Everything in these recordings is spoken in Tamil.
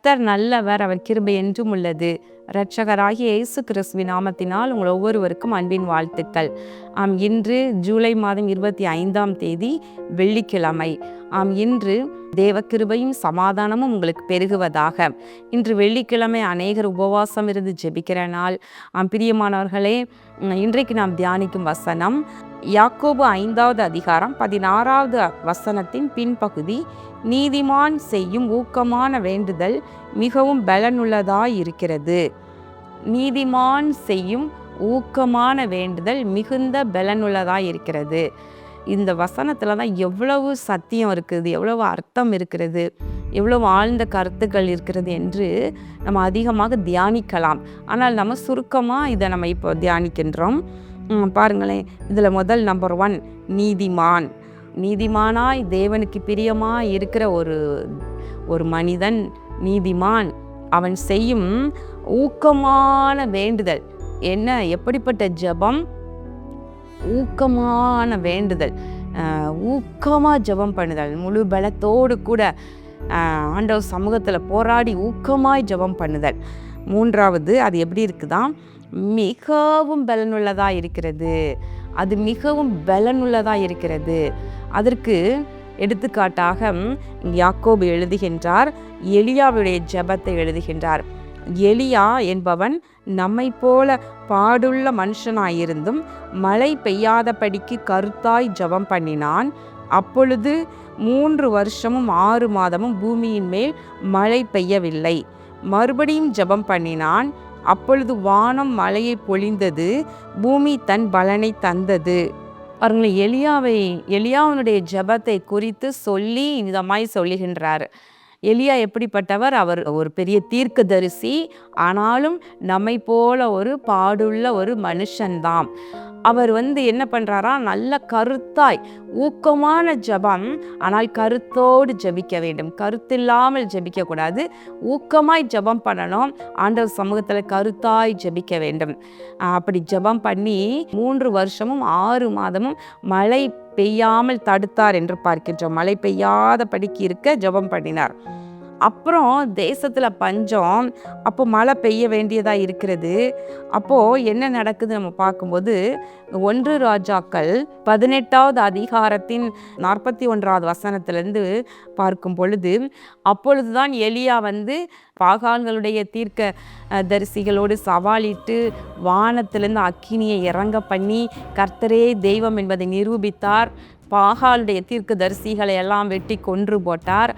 கர்த்தர் நல்லவர், அவர் கிருபை என்றும் உள்ளது. இரட்சகராகிய இயேசு கிறிஸ்துவின் நாமத்தினால் உங்கள் ஒவ்வொருவருக்கும் அன்பின் வாழ்த்துக்கள். இன்று ஜூலை மாதம் 25ஆம் தேதி வெள்ளிக்கிழமை. இன்று தேவ கிருபையும் சமாதானமும் உங்களுக்கு பெருகுவதாக. இன்று வெள்ளிக்கிழமை அநேகர் உபவாசம் இருந்து ஜெபிக்கிற நாள். பிரியமானவர்களே, இன்றைக்கு நாம் தியானிக்கும் வசனம் யாக்கோபு 5வது அதிகாரம் 16வது வசனத்தின் பின்பகுதி. நீதிமான் செய்யும் ஊக்கமான வேண்டுதல் மிகவும் பலனுள்ளதாய் இருக்கிறது. நீதிமான் செய்யும் ஊக்கமான வேண்டுதல் மிகுந்த பலனுள்ளதாய் இருக்கிறது. இந்த வசனத்துல தான் எவ்வளவு சத்தியம் இருக்குது, எவ்வளவு அர்த்தம் இருக்கிறது, எவ்வளவு ஆழ்ந்த கருத்துக்கள் இருக்கிறது என்று நம்ம அதிகமாக தியானிக்கலாம். ஆனால் நம்ம சுருக்கமாக இதை நம்ம இப்போ தியானிக்கின்றோம். பாருங்களேன், இதில் முதல் நம்பர் 1 நீதிமான். நீதிமானாய் தேவனுக்கு பிரியமாய் இருக்கிற ஒரு மனிதன் நீதிமான். அவன் செய்யும் ஊக்கமான வேண்டுதல் என்ன? எப்படிப்பட்ட ஜெபம்? ஊக்கமான வேண்டுதல், ஊக்கமாக ஜெபம் பண்ணுதல், முழு பலத்தோடு கூட ஆண்டவர் சமூகத்தில் போராடி ஊக்கமாய் ஜெபம் பண்ணுதல். 3வது, அது எப்படி இருக்குதான்? மிகவும் பலனுள்ளதாக இருக்கிறது. அது மிகவும் பலனுள்ளதாக இருக்கிறது. அதற்கு எடுத்துக்காட்டாக யாக்கோபு எழுதுகின்றார், எலியாவுடைய ஜெபத்தை எழுதுகின்றார். எலியா என்பவன் நம்மை போல பாடுள்ள மனுஷனாயிருந்தும் மழை பெய்யாதபடிக்கு கருத்தாய் ஜெபம் பண்ணினான். அப்பொழுது 3 வருஷமும் 6 மாதமும் பூமியின் மேல் மழை பெய்யவில்லை. மறுபடியும் ஜெபம் பண்ணினான். அப்பொழுது வானம் மழையை பொழிந்தது, பூமி தன் பலனை தந்தது. அவர்கள் எலியாவுடைய ஜெபத்தை குறித்து சொல்லி இதமாய் சொல்லுகின்றார். எலியா எப்படிப்பட்டவர்? அவர் ஒரு பெரிய தீர்க்கதரிசி, ஆனாலும் நம்மை போல ஒரு பாடுள்ள ஒரு மனுஷன்தான். அவர் என்ன பண்ணுறாரா? நல்ல கருத்தாய் ஊக்கமான ஜெபம், ஆனால் கருத்தோடு ஜெபிக்க வேண்டும். கருத்தில்லாமல் ஜெபிக்கக்கூடாது. ஊக்கமாய் ஜெபம் பண்ணணும். ஆண்டவர் சமூகத்தில் கருத்தாய் ஜெபிக்க வேண்டும். அப்படி ஜெபம் பண்ணி 3 வருஷமும் 6 மாதமும் மழை பெய்யாமல் தடுத்தார் என்று பார்க்கின்றோம். மழை பெய்யாதபடிக்கு இருக்க ஜெபம் பண்ணினார். அப்புறம் தேசத்தில் பஞ்சம், அப்போ மழை பெய்ய வேண்டியதாக இருக்கிறது. அப்போது என்ன நடக்குது நம்ம பார்க்கும்போது 1 ராஜாக்கள் 18வது அதிகாரத்தின் 41வது வசனத்திலிருந்து பார்க்கும் பொழுது, அப்பொழுதுதான் எலியா பாகால்களுடைய தீர்க்க தரிசிகளோடு சவாலிட்டு வானத்திலிருந்து அக்கினியை இறங்க பண்ணி கர்த்தரே தெய்வம் என்பதை நிரூபித்தார். பாகாலுடைய தீர்க்க தரிசிகளை எல்லாம் வெட்டி கொன்று போட்டார்.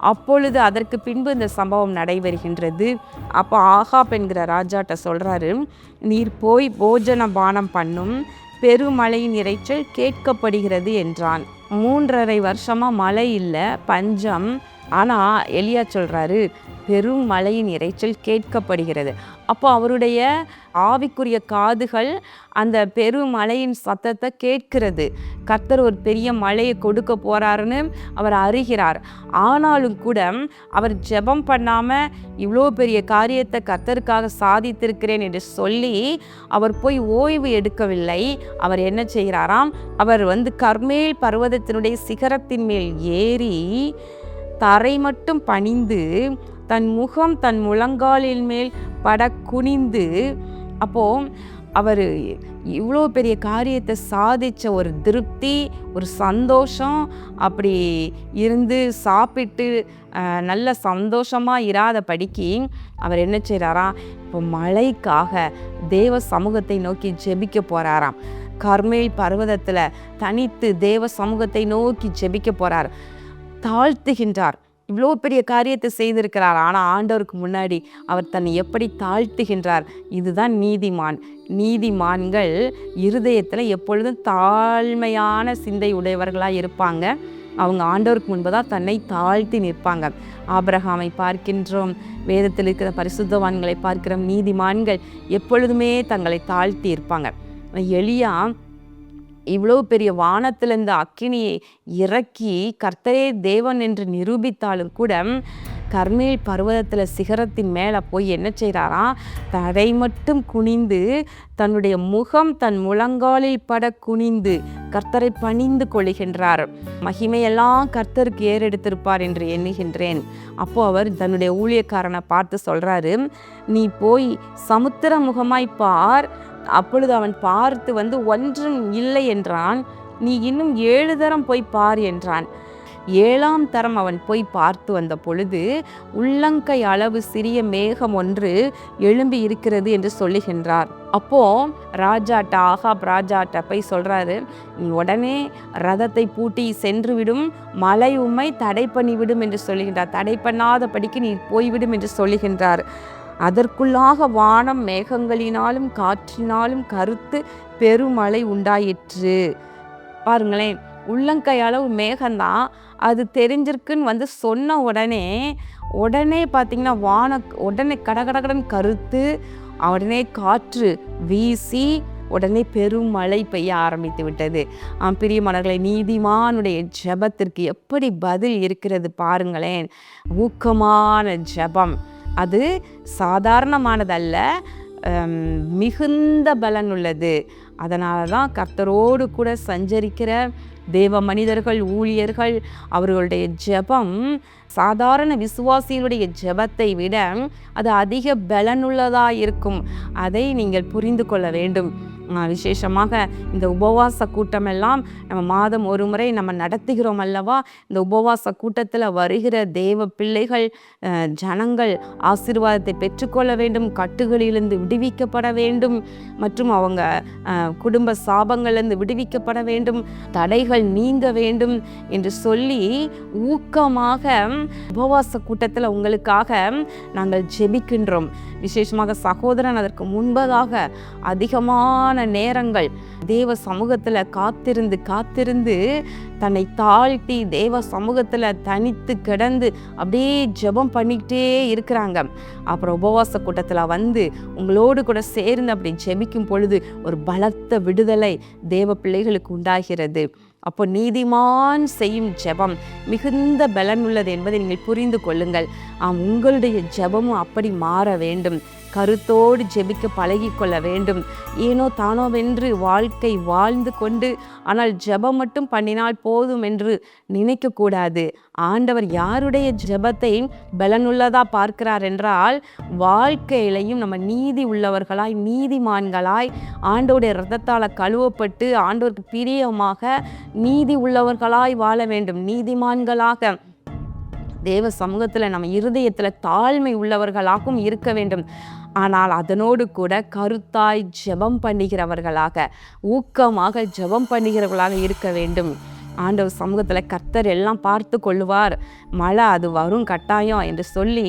அப்பொழுது அதற்கு பின்பு இந்த சம்பவம் நடைபெறுகின்றது. அப்போ ஆகாப் என்கிற ராஜாட்ட சொல்கிறாரு, நீர் போய் போஜன பானம் பண்ணும், பெருமழையின் இரைச்சல் கேட்கப்படுகிறது என்றான். 3.5 வருஷமாக மழை இல்லை, பஞ்சம். ஆனால் எலியா சொல்கிறாரு, பெரும் மழையின் இரைச்சல் கேட்கப்படுகிறது. அப்போ அவருடைய ஆவிக்குரிய காதுகள் அந்த பெருமழையின் சத்தத்தை கேட்கிறது. கர்த்தர் ஒரு பெரிய மழையை கொடுக்க போறாருன்னு அவர் அறிகிறார். ஆனாலும் கூட அவர் ஜெபம் பண்ணாமல் இவ்வளோ பெரிய காரியத்தை கர்த்தருக்காக சாதித்திருக்கிறேன் என்று சொல்லி அவர் போய் ஓய்வு எடுக்கவில்லை. அவர் என்ன செய்கிறாராம்? அவர் கர்மேல் பர்வதத்தினுடைய சிகரத்தின் மேல் ஏறி தரை மட்டும் பணிந்து தன் முகம் தன் முழங்காலின் மேல் பட குனிந்து, அப்போ அவர் இவ்வளோ பெரிய காரியத்தை சாதித்த ஒரு திருப்தி, ஒரு சந்தோஷம், அப்படி இருந்து சாப்பிட்டு நல்ல சந்தோஷமாக இராதபடிக்கு அவர் என்ன செய்கிறாராம்? இப்போ மழைக்காக தேவ சமூகத்தை நோக்கி ஜெபிக்க போகிறாராம். கர்மேல் பர்வதத்தில் தனித்து தேவ சமூகத்தை நோக்கி ஜெபிக்க போகிறார். தாழ்த்துகின்றார். இவ்வளோ பெரிய காரியத்தை செய்திருக்கிறார். ஆனால் ஆண்டவருக்கு முன்னாடி அவர் தன்னை எப்படி தாழ்த்துகின்றார். இதுதான் நீதிமான். நீதிமான்கள் இருதயத்தில் எப்பொழுதும் தாழ்மையான சிந்தை உடையவர்களாக இருப்பாங்க. அவங்க ஆண்டவருக்கு முன்பதாக தன்னை தாழ்த்தி நிற்பாங்க. ஆபிரகாமை பார்க்கின்றோம், வேதத்தில் இருக்கிற பரிசுத்தவான்களை பார்க்கிறோம். நீதிமான்கள் எப்பொழுதுமே தங்களை தாழ்த்தி இருப்பாங்க. எலியா இவ்வளோ பெரிய வானத்தில் இந்த அக்கினியை இறக்கி கர்த்தரே தேவன் என்று நிரூபித்தாலும் கூட கர்மேல் பர்வதத்தில் சிகரத்தின் மேலே போய் என்ன செய்கிறாராம்? தரை மட்டும் குனிந்து தன்னுடைய முகம் தன் முழங்காலில் பட குனிந்து கர்த்தரை பணிந்து கொள்கின்றார். மகிமையெல்லாம் கர்த்தருக்கு ஏறெடுத்திருப்பார் என்று எண்ணுகின்றேன். அப்போ அவர் தன்னுடைய ஊழியக்காரனை பார்த்து சொல்றாரு, நீ போய் சமுத்திர முகமாய் பார். அப்பொழுது அவன் பார்த்து ஒன்றும் இல்லை என்றான். நீ இன்னும் 7 தரம் போய் பார் என்றான். 7ஆம் தரம் அவன் போய் பார்த்து வந்த பொழுது உள்ளங்கை அளவு சிறிய மேகம் ஒன்று எழும்பி இருக்கிறது என்று சொல்லுகின்றார். அப்போ ஆகாப் ராஜாட்ட போய் சொல்றாரு, நீ உடனே ரதத்தை பூட்டி சென்று விடும், மழை உம்மை தடை பண்ணிவிடும் என்று சொல்லுகின்றார். தடை பண்ணாதபடிக்கு நீ போய்விடும் என்று சொல்லுகின்றார். அதற்குள்ளாக வானம் மேகங்களினாலும் காற்றினாலும் கருத்து பெருமழை உண்டாயிற்று. பாருங்களேன், உள்ளங்கை அளவு மேகம்தான். அது தெரிஞ்சிருக்குன்னு சொன்ன உடனே பார்த்தீங்கன்னா உடனே கடகடகடன் கருத்து, உடனே காற்று வீசி உடனே பெரும் மழை பெய்ய ஆரம்பித்து விட்டது. பிரியமானவர்களே, நீதிமானுடைய ஜெபத்திற்கு எப்படி பதில் இருக்கிறது பாருங்களேன். ஊக்கமான ஜெபம் அது சாதாரணமானதல்ல, மிகுந்த பலன் உள்ளது. அதனால தான் கர்த்தரோடு கூட சஞ்சரிக்கிற தேவ மனிதர்கள், ஊழியர்கள், அவர்களுடைய ஜெபம் சாதாரண விசுவாசிகளுடைய ஜெபத்தை விட அது அதிக பலனுள்ளதாக இருக்கும். அதை நீங்கள் புரிந்து கொள்ள வேண்டும். விசேஷமாக இந்த உபவாச கூட்டமெல்லாம் நம்ம மாதம் ஒரு முறை நம்ம நடத்துகிறோம் அல்லவா. இந்த உபவாச கூட்டத்தில் வருகிற தேவ பிள்ளைகள், ஜனங்கள் ஆசீர்வாதத்தை பெற்றுக்கொள்ள வேண்டும், கட்டுகளிலிருந்து விடுவிக்கப்பட வேண்டும், மற்றும் அவங்க குடும்ப சாபங்களிலிருந்து விடுவிக்கப்பட வேண்டும், தடைகள் நீங்க வேண்டும் என்று சொல்லி ஊக்கமாக உபவாச கூட்டத்தில் உங்களுக்காக நாங்கள் ஜெபிக்கின்றோம். விசேஷமாக சகோதரன் அதற்கு முன்பதாக அதிகமான நேரங்கள் தேவ சமூகத்தில் காத்திருந்து தன்னை தாழ்த்தி தேவ சமூகத்தில் தனித்து கிடந்து அப்படியே ஜெபம் பண்ணிக்கிட்டே இருக்கிறாங்க. அப்புறம் உபவாச கூட்டத்தில் உங்களோடு கூட சேர்ந்து அப்படி ஜெபிக்கும் பொழுது ஒரு பலத்த விடுதலை தேவ பிள்ளைகளுக்கு உண்டாகிறது. அப்போ நீதிமான் செய்யும் ஜெபம் மிகுந்த பலன் உள்ளது என்பதை நீங்கள் புரிந்து கொள்ளுங்கள். உங்களுடைய ஜெபமும் அப்படி மாற வேண்டும். கருத்தோடு ஜெபிக்க பழகி கொள்ள வேண்டும். ஏனோ தானோவென்று வாழ்க்கை வாழ்ந்து கொண்டு ஆனால் ஜெபம் மட்டும் பண்ணினால் போதும் என்று நினைக்கக்கூடாது. ஆண்டவர் யாருடைய ஜெபத்தை பலனுள்ளதா பார்க்கிறார் என்றால், வாழ்க்கையிலையும் நம்ம நீதி உள்ளவர்களாய், நீதிமான்களாய், ஆண்டவருடைய இரத்தத்தால் கழுவப்பட்டு ஆண்டவருக்கு பிரியமாக நீதி உள்ளவர்களாய் வாழ வேண்டும். நீதிமான்களாக தேவ சமூகத்தில் நம்ம இருதயத்தில் தாழ்மை உள்ளவர்களாகவும் இருக்க வேண்டும். ஆனால் அதனோடு கூட கருத்தாய் ஜெபம் பண்ணுகிறவர்களாக, ஊக்கமாக ஜெபம் பண்ணுகிறவர்களாக இருக்க வேண்டும். ஆண்டவர் சமூகத்தில் கர்த்தர் எல்லாம் பார்த்து கொள்ளுவார், மழை அது வரும் கட்டாயம் என்று சொல்லி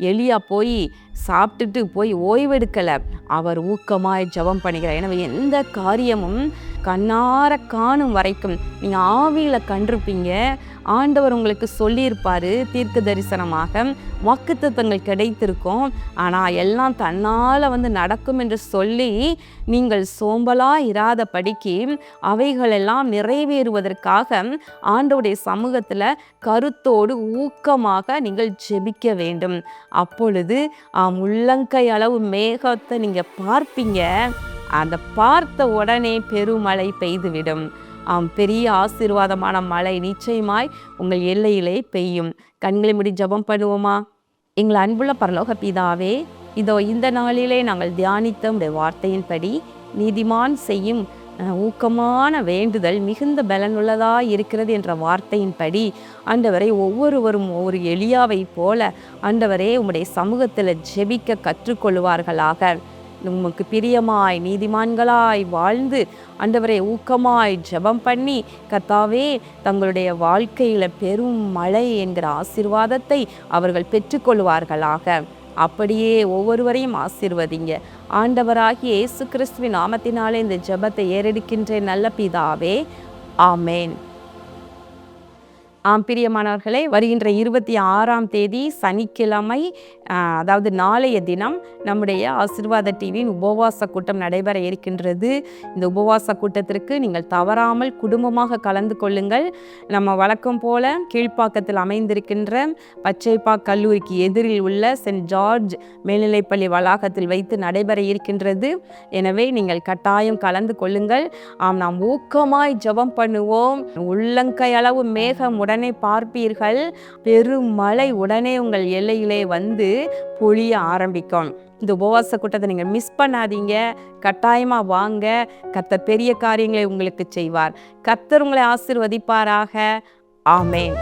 எலியா போய் சாப்பிட்டுட்டு போய் ஓய்வெடுக்கலை. அவர் ஊக்கமாய் ஜெபம் பண்ணுகிறார். எனவே எந்த காரியமும் கண்ணார காணும் வரைக்கும் நீங்கள் ஆவியில் கண்டிருப்பீங்க. ஆண்டவர் உங்களுக்கு சொல்லியிருப்பார், தீர்க்க தரிசனமாக வாக்குத்தத்தங்கள் கிடைத்திருக்கும். ஆனால் எல்லாம் தன்னால் நடக்கும் என்று சொல்லி நீங்கள் சோம்பலாக இராதபடிக்கு அவைகளெல்லாம் நிறைவேறுவதற்காக ஆண்டவருடைய சமூகத்தில் கருத்தோடு ஊக்கமாக நீங்கள் ஜெபிக்க வேண்டும். அப்பொழுது உள்ளங்கை அளவு மேகத்தை நீங்கள் பார்ப்பீங்க. அந்த பார்த்த உடனே பெருமழை பெய்துவிடும். பெரிய ஆசீர்வாதமான மழை நிச்சயமாய் உங்கள் எல்லையிலே பெய்யும். கண்களை மூடி ஜெபம் பண்ணுவோமா? எங்கள் அன்புள்ள பரலோக பிதாவே, இதோ இந்த நாளிலே நாங்கள் தியானித்த உடைய வார்த்தையின்படி நீதிமான் செய்யும் ஊக்கமான வேண்டுதல் மிகுந்த பலனுள்ளதாக இருக்கிறது என்ற வார்த்தையின்படி ஆண்டவரை ஒவ்வொருவரும் ஒவ்வொரு எலியாவை போல ஆண்டவரே உம்முடைய சமூகத்தில் ஜெபிக்க கற்றுக்கொள்வார்களாக. உமக்கு பிரியமாய் நீதிமான்களாய் வாழ்ந்து ஆண்டவரை ஊக்கமாய் ஜெபம் பண்ணி கர்த்தாவே தங்களுடைய வாழ்க்கையில் பெரும் மழை என்கிற ஆசீர்வாதத்தை அவர்கள் பெற்றுக்கொள்வார்களாக. அப்படியே ஒவ்வொருவரையும் ஆசீர்வதிங்க. ஆண்டவராகிய இயேசு கிறிஸ்துவின் நாமத்தினாலே இந்த ஜெபத்தை ஏறெடுக்கின்ற நல்ல பிதாவே, ஆமேன். பிரியமானவர்களே, வருகின்ற 26ஆம் தேதி சனிக்கிழமை, அதாவது நாளைய தினம் நம்முடைய ஆசீர்வாத டிவியின் உபவாச கூட்டம் நடைபெற இருக்கின்றது. இந்த உபவாச கூட்டத்திற்கு நீங்கள் தவறாமல் குடும்பமாக கலந்து கொள்ளுங்கள். நம்ம வழக்கம் போல கீழ்ப்பாக்கத்தில் அமைந்திருக்கின்ற பச்சைப்பாக் கல்லூரிக்கு எதிரில் உள்ள சென்ட் ஜார்ஜ் மேல்நிலைப்பள்ளி வளாகத்தில் வைத்து நடைபெற இருக்கின்றது. எனவே நீங்கள் கட்டாயம் கலந்து கொள்ளுங்கள். நாம் ஊக்கமாய் ஜெபம் பண்ணுவோம். உள்ளங்கை அளவு மேகம் உடனே பார்ப்பீர்கள், பெருமழை உடனே உங்கள் எல்லையிலே வந்து பொழிய ஆரம்பிக்கும். இந்த உபவாச கூட்டத்தை நீங்கள் மிஸ் பண்ணாதீங்க. கட்டாயமாக வாங்க. கர்த்தர் பெரிய காரியங்களை உங்களுக்கு செய்வார். கர்த்தர் உங்களை ஆசீர்வதிப்பாராக. ஆமென்.